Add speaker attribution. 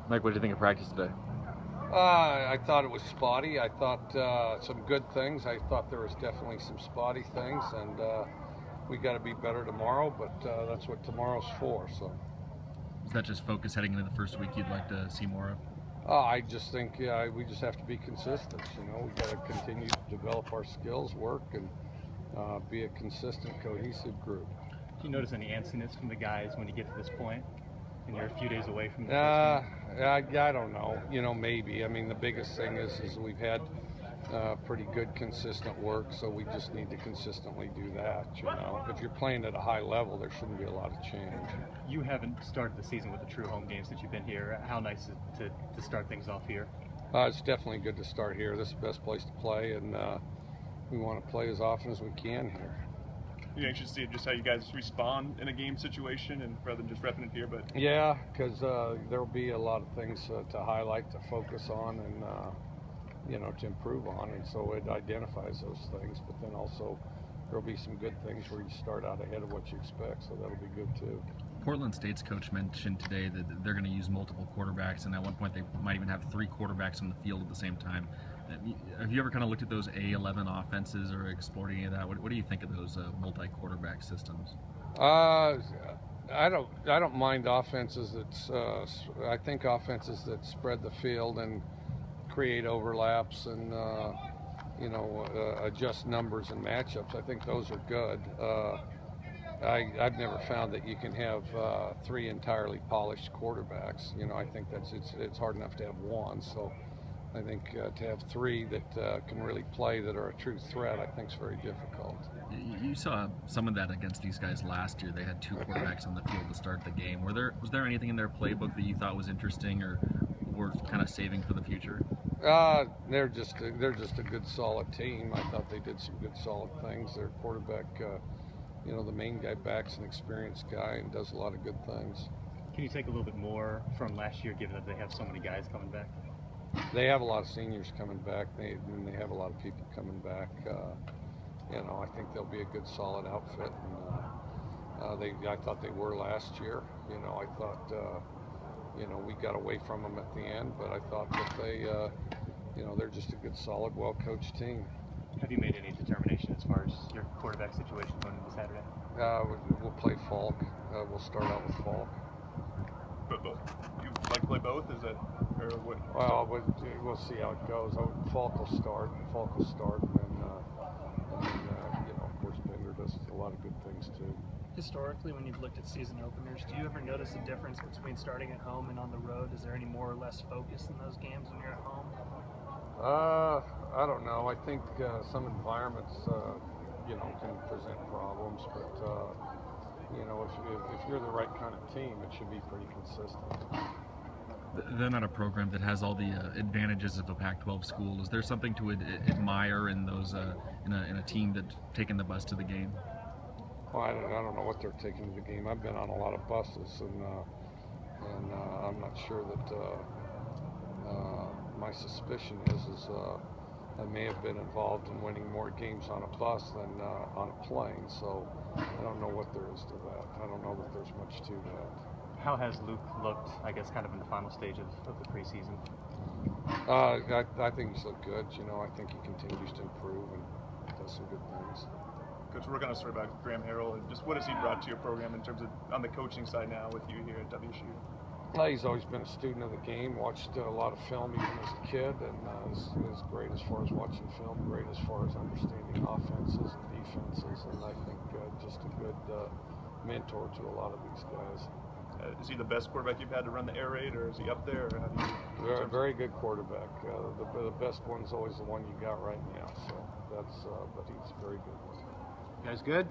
Speaker 1: Mike, what did you think of practice today?
Speaker 2: I thought it was spotty. I thought some good things. I thought there was definitely some spotty things, and we got to be better tomorrow. But that's what tomorrow's for. So.
Speaker 1: Is that just focus heading into the first week you'd like to see more of?
Speaker 2: I just think we just have to be consistent. We got to continue to develop our skills, work, and be a consistent, cohesive group.
Speaker 3: Do you notice any antsiness from the guys when you get to this point, and you're a few days away from the first game?
Speaker 2: I don't know. Maybe. I mean, the biggest thing is we've had pretty good, consistent work, so we just need to consistently do that. If you're playing at a high level, there shouldn't be a lot of change.
Speaker 3: You haven't started the season with a true home game since you've been here. How nice is it to start things off here?
Speaker 2: It's definitely good to start here. This is the best place to play, and we want to play as often as we can here.
Speaker 4: You anxious to see just how you guys respond in a game situation, and rather than just repping it here? But
Speaker 2: yeah, because there will be a lot of things to highlight, to focus on, and to improve on, and so it identifies those things. But then also there will be some good things where you start out ahead of what you expect, so that'll be good too.
Speaker 1: Portland State's coach mentioned today that they're going to use multiple quarterbacks, and at one point they might even have 3 quarterbacks on the field at the same time. Have you ever kind of looked at those A11 offenses or explored any of that? What do you think of those multi-quarterback systems?
Speaker 2: I don't mind offenses I think offenses that spread the field and create overlaps and adjust numbers and matchups. I think those are good. I've never found that you can have 3 entirely polished quarterbacks. I think it's hard enough to have 1. So I think to have 3 that can really play, that are a true threat, I think is very difficult.
Speaker 1: You saw some of that against these guys last year. They had 2 quarterbacks on the field to start the game. Was there anything in their playbook that you thought was interesting or worth kind of saving for the future?
Speaker 2: They're just a good, solid team. I thought they did some good, solid things. Their quarterback, the main guy, back's an experienced guy and does a lot of good things.
Speaker 3: Can you take a little bit more from last year, given that they have so many guys coming back?
Speaker 2: They have a lot of seniors coming back. They have a lot of people coming back. I think they'll be a good, solid outfit. And I thought they were last year. I thought we got away from them at the end, but I thought that they're just a good, solid, well-coached team.
Speaker 3: Have you made any determination as far as your quarterback situation going into Saturday?
Speaker 2: We'll play Falk. We'll start out with Falk.
Speaker 4: But you like to play both? Is that or what?
Speaker 2: Well, we'll see how it goes. Falk will start, and then of course Bender does a lot of good things too.
Speaker 5: Historically, when you've looked at season openers, do you ever notice a difference between starting at home and on the road? Is there any more or less focus in those games when you're at home?
Speaker 2: I don't know. I think some environments, can present problems, but if you're the right kind of team, it should be pretty consistent.
Speaker 1: They're not a program that has all the advantages of a Pac-12 school. Is there something to admire in those in a team that's taking the bus to the game?
Speaker 2: Well, I don't know what they're taking to the game. I've been on a lot of buses, and I'm not sure that. My suspicion is I may have been involved in winning more games on a bus than on a plane. So I don't know what there is to that. I don't know that there's much to that.
Speaker 3: How has Luke looked, I guess, kind of in the final stage of the preseason?
Speaker 2: I think he's looked good. I think he continues to improve and does some good things.
Speaker 4: Coach, we're going to start about Graham Harrell, and just what has he brought to your program in terms of on the coaching side now with you here at WSU?
Speaker 2: He's always been a student of the game, watched a lot of film even as a kid, and is great as far as watching film, great as far as understanding offenses and defenses, and I think just a good mentor to a lot of these guys.
Speaker 4: Is he the best quarterback you've had to run the air raid, or is he up there? Or how do you
Speaker 2: very good quarterback. The best one's always the one you got right now, so but he's very good.
Speaker 3: You guys good?